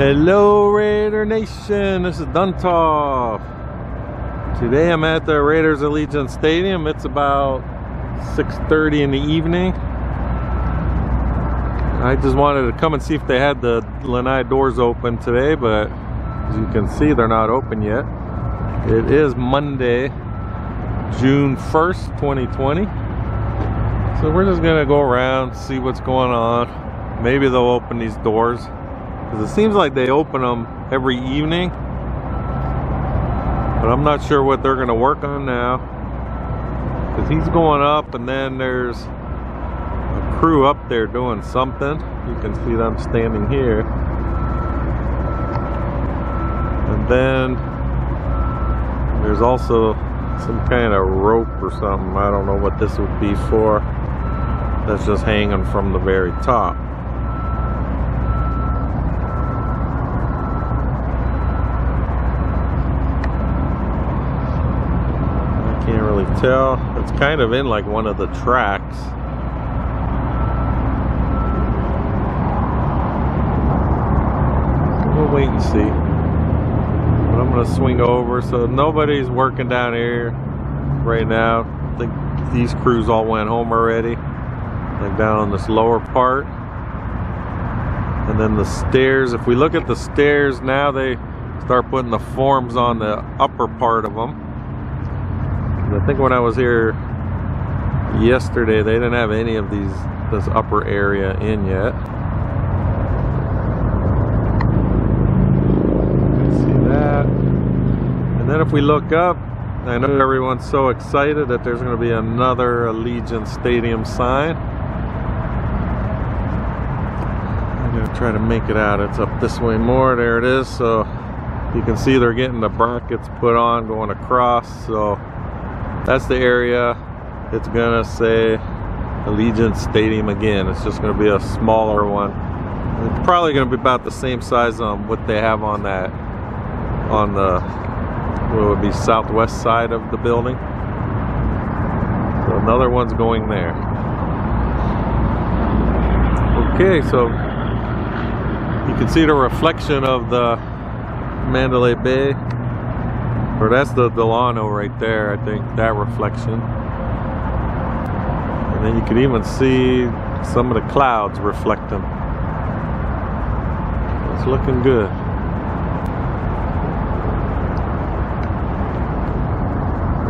Hello Raider Nation, this is Duntov. Today I'm at the Raiders Allegiant Stadium. It's about 6:30 in the evening. I just wanted to come and see if they had the lanai doors open today, but as you can see they're not open yet. It is Monday, June 1st, 2020. So we're just gonna go around, see what's going on. Maybe they'll open these doors, because it seems like they open them every evening, but I'm not sure what they're gonna work on now, because he's going up and then there's a crew up there doing something. You can see them standing here, and then there's also some kind of rope or something. I don't know what this would be for. That's just hanging from the very top. I can't really tell. It's kind of in like one of the tracks. We'll wait and see. But I'm gonna swing over. So nobody's working down here right now. I think these crews all went home already. Like down on this lower part. And then the stairs, if we look at the stairs now, they start putting the forms on the upper part of them. I think when I was here yesterday, they didn't have any of this upper area in yet. See that? And then if we look up, I know everyone's so excited that there's going to be another Allegiant Stadium sign. I'm going to try to make it out. It's up this way more. There it is. So you can see they're getting the brackets put on going across. So that's the area. It's gonna say Allegiant Stadium again. It's just gonna be a smaller one. It's probably gonna be about the same size on what they have on that, on the, what would be southwest side of the building. So another one's going there. Okay, so you can see the reflection of the Mandalay Bay. Or that's the Delano right there, I think, that reflection. And then you can even see some of the clouds reflecting. It's looking good.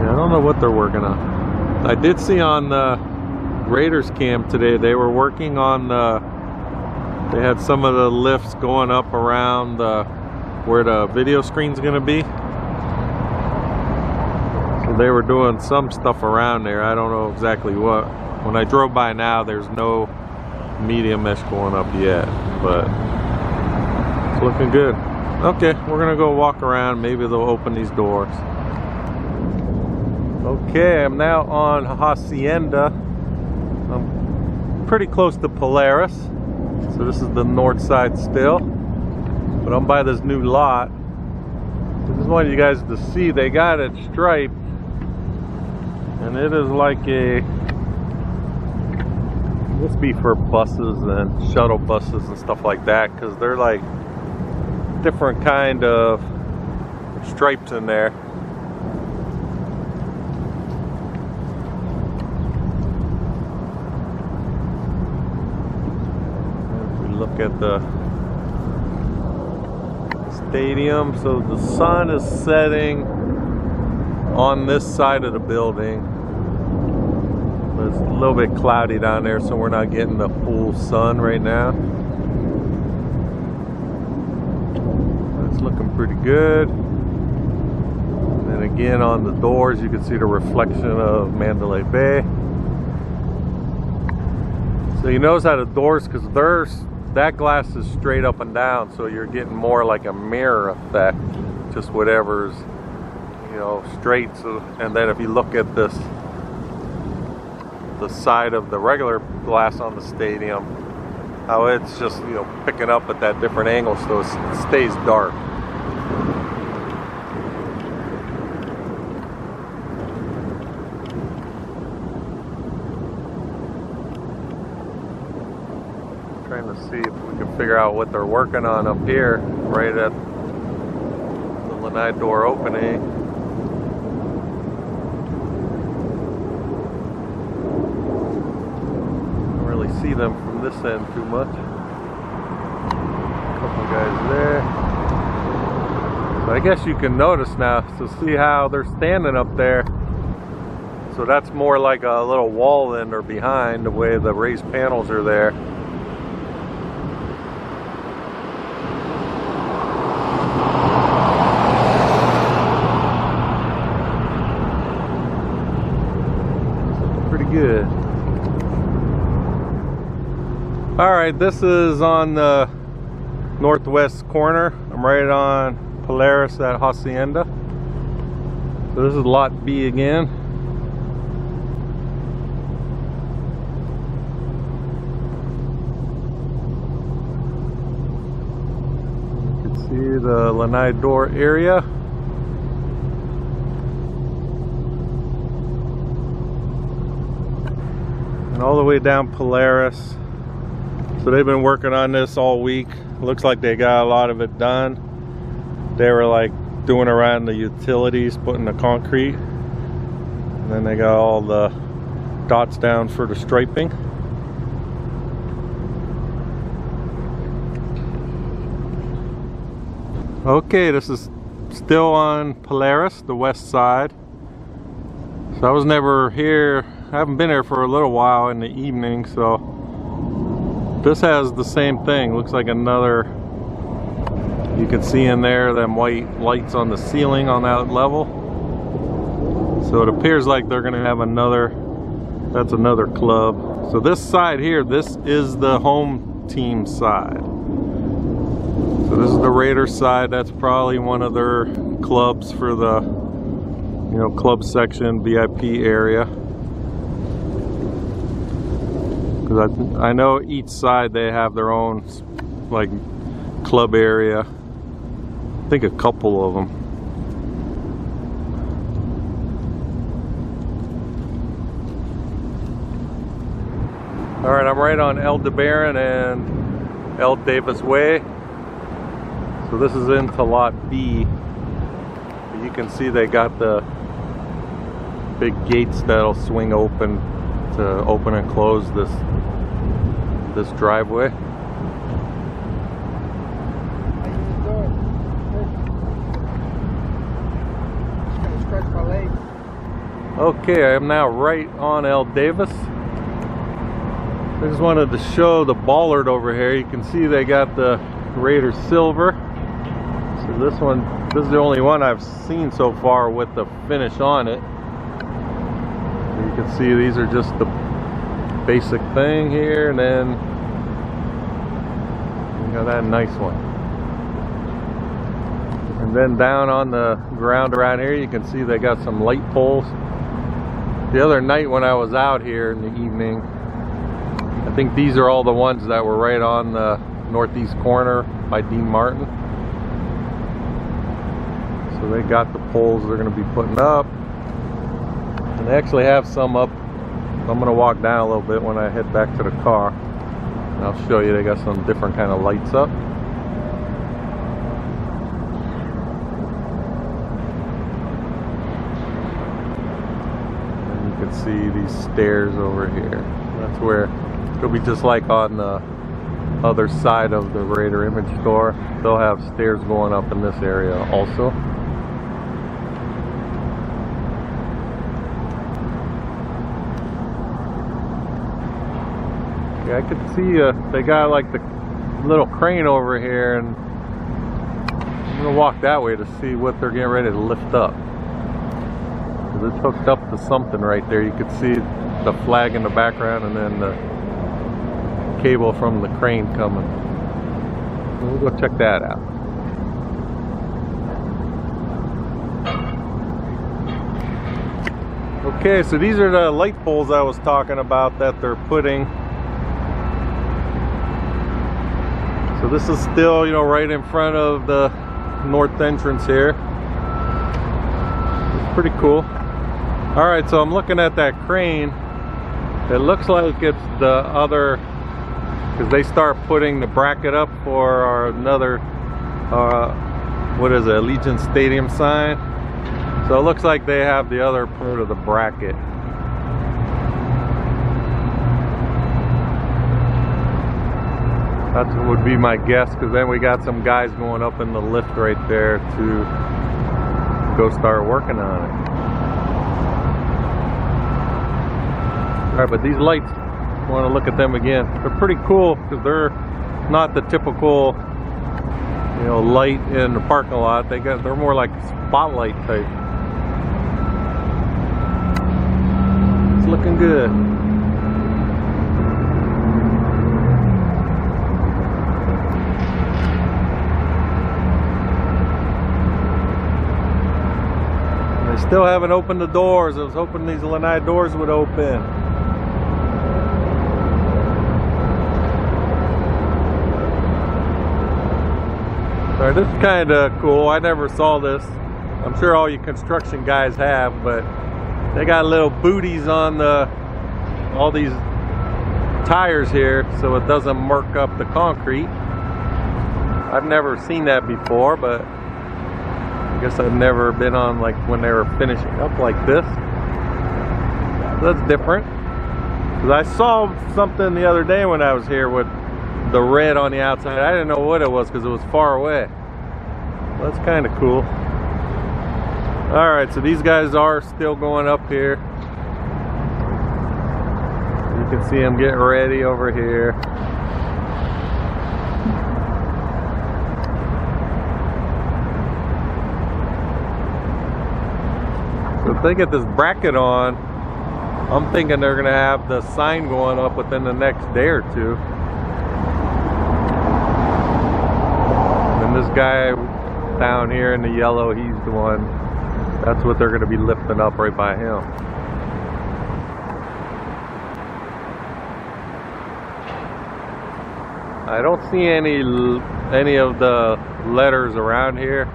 Yeah, I don't know what they're working on. I did see on the Raiders camp today, they were working on they had some of the lifts going up around where the video screen's gonna be. They were doing some stuff around there. I don't know exactly what. When I drove by now, there's no media mesh going up yet, but it's looking good. Okay, we're gonna go walk around. Maybe they'll open these doors. Okay, I'm now on Hacienda. I'm pretty close to Polaris. So this is the north side still, but I'm by this new lot. I just wanted you guys to see they got it striped. And it is like this be for buses and shuttle buses and stuff like that, because they're like different kind of stripes in there. If we look at the stadium, so the sun is setting on this side of the building. It's a little bit cloudy down there, so we're not getting the full sun right now. It's looking pretty good. And then again on the doors, you can see the reflection of Mandalay Bay. So you notice how the doors, because that glass is straight up and down, so you're getting more like a mirror effect, just whatever's, you know, straight. So, and then if you look at this, the side of the regular glass on the stadium, how it's just, you know, picking up at that different angle, so it stays dark. Trying to see if we can figure out what they're working on up here, right at the lanai door opening. Don't really see them from this end too much. A couple guys there. But I guess you can notice now, so see how they're standing up there. So that's more like a little wall in or behind, the way the raised panels are there. Pretty good. Alright, this is on the northwest corner. I'm right on Polaris at Hacienda. So this is lot B again. You can see the lanai door area. And all the way down Polaris. So they've been working on this all week. Looks like they got a lot of it done. They were like doing around the utilities, putting the concrete. And then they got all the dots down for the striping. Okay, this is still on Polaris, the west side. So I was never here. I haven't been here for a little while in the evening, so this has the same thing. Looks like another, you can see in there them white lights on the ceiling on that level. So it appears like they're gonna have another, that's another club. So this side here, this is the home team side. So this is the Raiders side. That's probably one of their clubs for the, you know, club section, VIP area. Because I know each side they have their own like club area. I think a couple of them. All right, I'm right on Aldebaran and L. Davis Way. So this is into lot B. You can see they got the big gates that'll swing open to open and close this driveway. Okay, I am now right on L. Davis. I just wanted to show the bollard over here. You can see they got the Raider silver. So this is the only one I've seen so far with the finish on it. You can see these are just the basic thing here, and then you got that nice one. And then down on the ground around here, you can see they got some light poles. The other night when I was out here in the evening, I think these are all the ones that were right on the northeast corner by Dean Martin. So they got the poles they're going to be putting up. And they actually have some up. I'm going to walk down a little bit when I head back to the car. And I'll show you they got some different kind of lights up. And you can see these stairs over here. That's where it'll be just like on the other side of the Raider image store. They'll have stairs going up in this area also. I could see they got like the little crane over here, and I'm gonna walk that way to see what they're getting ready to lift up. It's hooked up to something right there. You could see the flag in the background and then the cable from the crane coming. So we'll go check that out. Okay, so these are the light poles I was talking about that they're putting. So this is still, you know, right in front of the north entrance here. It's pretty cool. All right, so I'm looking at that crane. It looks like it's the other because they start putting the bracket up for our another what is it, Allegiant Stadium sign. So it looks like they have the other part of the bracket. That would be my guess, because then we got some guys going up in the lift right there to go start working on it. Alright, but these lights, I want to look at them again. They're pretty cool because they're not the typical, you know, light in the parking lot. They're more like spotlight type. It's looking good. They still haven't opened the doors. I was hoping these lanai doors would open. Alright, this is kind of cool. I never saw this. I'm sure all you construction guys have, but they got little booties on all these tires here so it doesn't murk up the concrete. I've never seen that before, but I guess I've never been on like when they were finishing up like this. That's different. Because I saw something the other day when I was here with the red on the outside. I didn't know what it was because it was far away. Well, that's kind of cool. Alright, so these guys are still going up here. You can see them getting ready over here. So if they get this bracket on, I'm thinking they're going to have the sign going up within the next day or two. And this guy down here in the yellow, he's the one. That's what they're going to be lifting up right by him. I don't see any of the letters around here,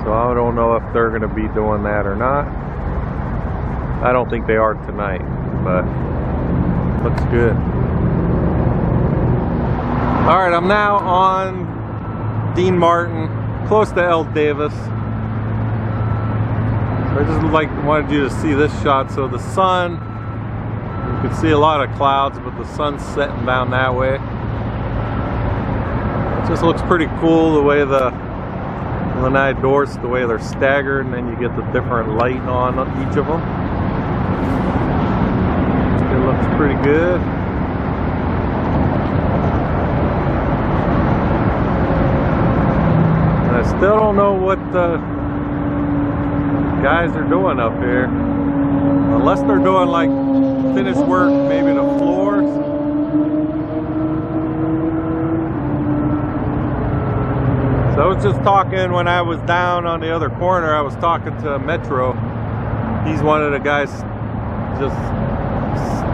so I don't know if they're going to be doing that or not. I don't think they are tonight, but looks good. Alright, I'm now on Dean Martin, close to El Davis. I just wanted you to see this shot. So the sun, you can see a lot of clouds, but the sun's setting down that way. It just looks pretty cool the way the lanai doors, the way they're staggered, and then you get the different light on each of them. It looks pretty good. And I still don't know what the guys are doing up here, unless they're doing like finished work, maybe the floors. So I was just talking when I was down on the other corner, I was talking to Metro. He's one of the guys just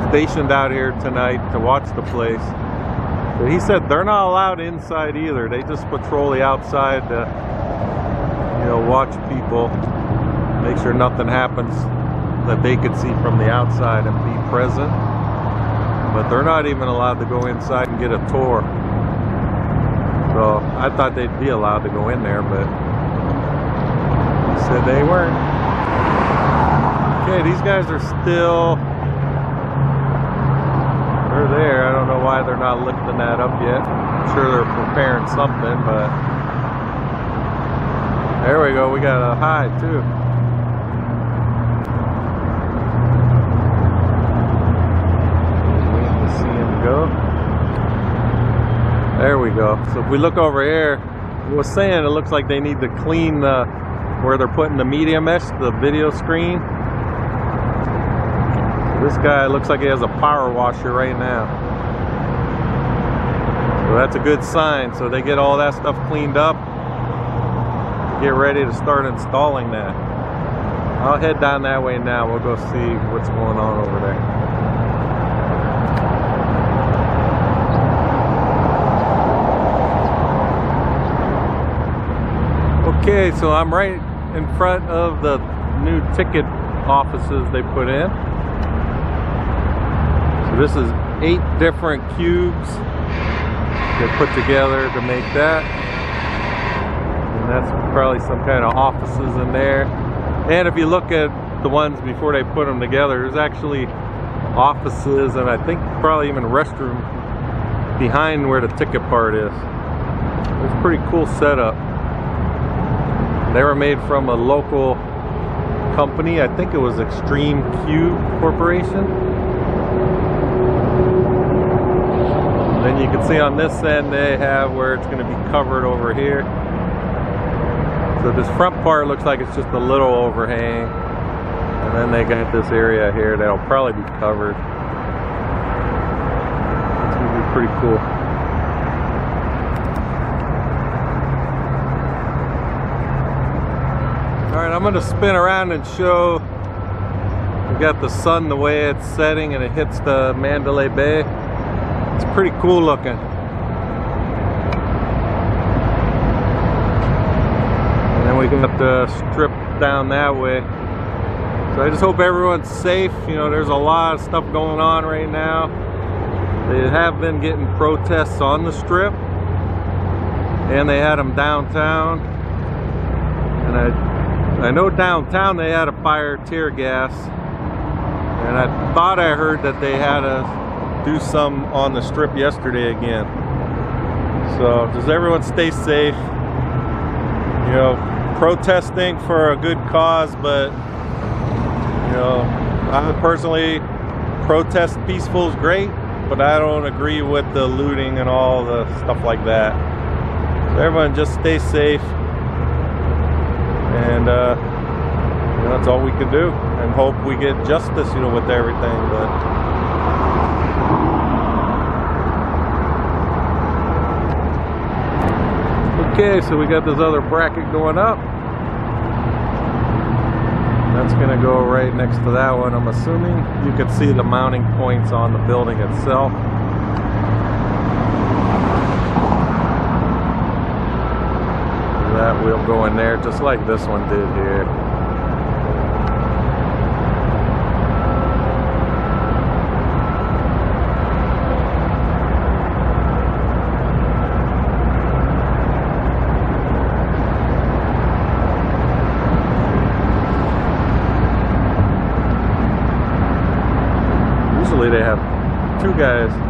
stationed out here tonight to watch the place. But he said they're not allowed inside either. They just patrol the outside to, you know, watch people. Make sure nothing happens that they could see from the outside and be present. But they're not even allowed to go inside and get a tour. So I thought they'd be allowed to go in there, but they said they weren't. Okay, these guys are still, they're there. I don't know why they're not lifting that up yet. I'm sure they're preparing something, but there we go. We got a high too. Go. There we go. So if we look over here, I was saying it looks like they need to clean the where they're putting the media mesh, the video screen. This guy looks like he has a power washer right now. So that's a good sign. So they get all that stuff cleaned up, get ready to start installing that. I'll head down that way now. We'll go see what's going on over there. Okay, so I'm right in front of the new ticket offices they put in. So this is 8 different cubes they put together to make that. And that's probably some kind of offices in there. And if you look at the ones before they put them together, there's actually offices and I think probably even a restroom behind where the ticket part is. It's a pretty cool setup. They were made from a local company. I think it was Extreme Cube Corporation. And then you can see on this end they have where it's going to be covered over here. So this front part looks like it's just a little overhang. And then they got this area here that'll probably be covered. It's going to be pretty cool. Alright, I'm going to spin around and show. We got the sun the way it's setting and it hits the Mandalay Bay. It's pretty cool looking. And then we got the strip down that way. So I just hope everyone's safe. You know, there's a lot of stuff going on right now. They have been getting protests on the strip. And they had them downtown. And I know downtown they had a fire tear gas. And I thought I heard that they had to do some on the strip yesterday again. So just everyone stay safe. You know, protesting for a good cause, but you know, I personally protest peaceful is great, but I don't agree with the looting and all the stuff like that. So everyone just stay safe. And you know, that's all we can do, and hope we get justice, you know, with everything. But okay, so we got this other bracket going up. That's gonna go right next to that one, I'm assuming. You can see the mounting points on the building itself. That will go in there just like this one did here. Usually they have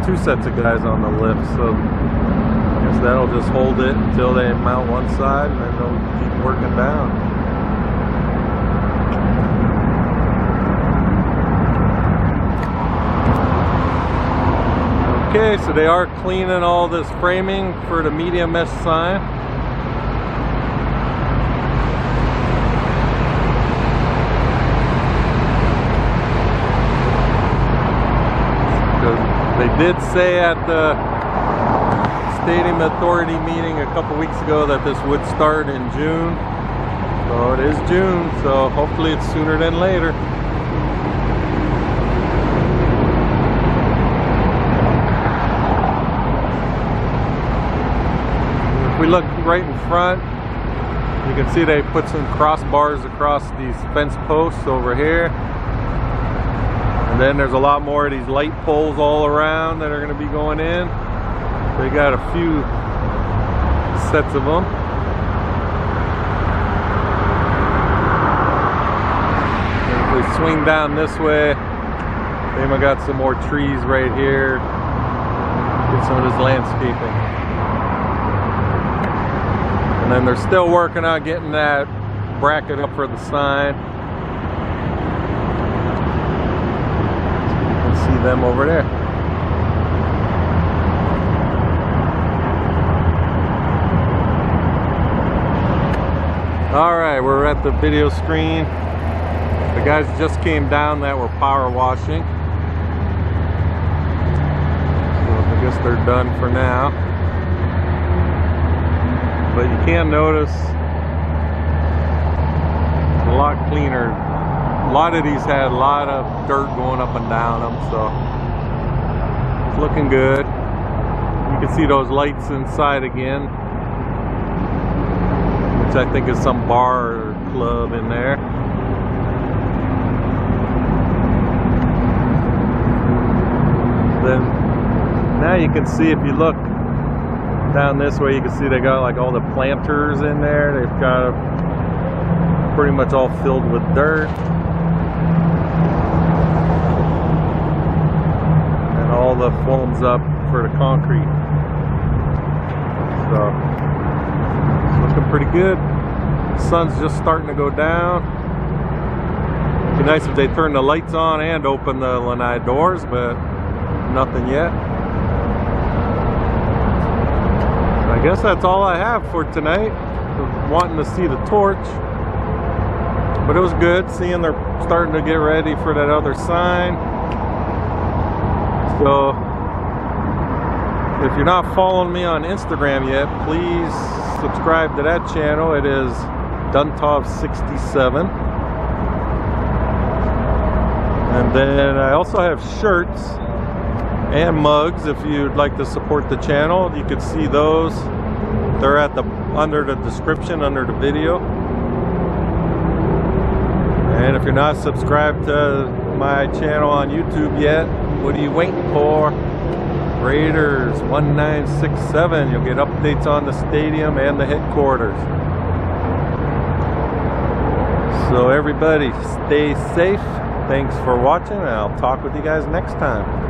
two sets of guys on the lift, so that'll just hold it until they mount one side and then they'll keep working down. Okay, so they are cleaning all this framing for the medium mesh sign. They did say at the Stadium Authority meeting a couple weeks ago that this would start in June. So it is June, so hopefully it's sooner than later. If we look right in front, you can see they put some crossbars across these fence posts over here. And then there's a lot more of these light poles all around that are going to be going in. They got a few sets of them. And if we swing down this way, they might got some more trees right here. Get some of this landscaping. And then they're still working on getting that bracket up for the sign. You can see them over there. Alright, we're at the video screen. The guys just came down that were power washing. So I guess they're done for now. But you can notice it's a lot cleaner. A lot of these had a lot of dirt going up and down them, so it's looking good. You can see those lights inside again, which I think is some bar or club in there. Then Now you can see, if you look down this way, you can see they got like all the planters in there. They've got pretty much all filled with dirt. And all the foams up for the concrete. So, it's looking pretty good. The sun's just starting to go down. It'd be nice if they turn the lights on and open the lanai doors, but nothing yet. I guess that's all I have for tonight. Wanting to see the torch, but it was good seeing they're starting to get ready for that other sign. So if you're not following me on Instagram yet, please subscribe to that channel. It is Duntov67. And then I also have shirts and mugs. If you'd like to support the channel, you could see those. They're at the under the description under the video. And if you're not subscribed to my channel on YouTube yet, what are you waiting for? Raiders 1967. You'll get updates on the stadium and the headquarters. So everybody, stay safe. Thanks for watching, and I'll talk with you guys next time.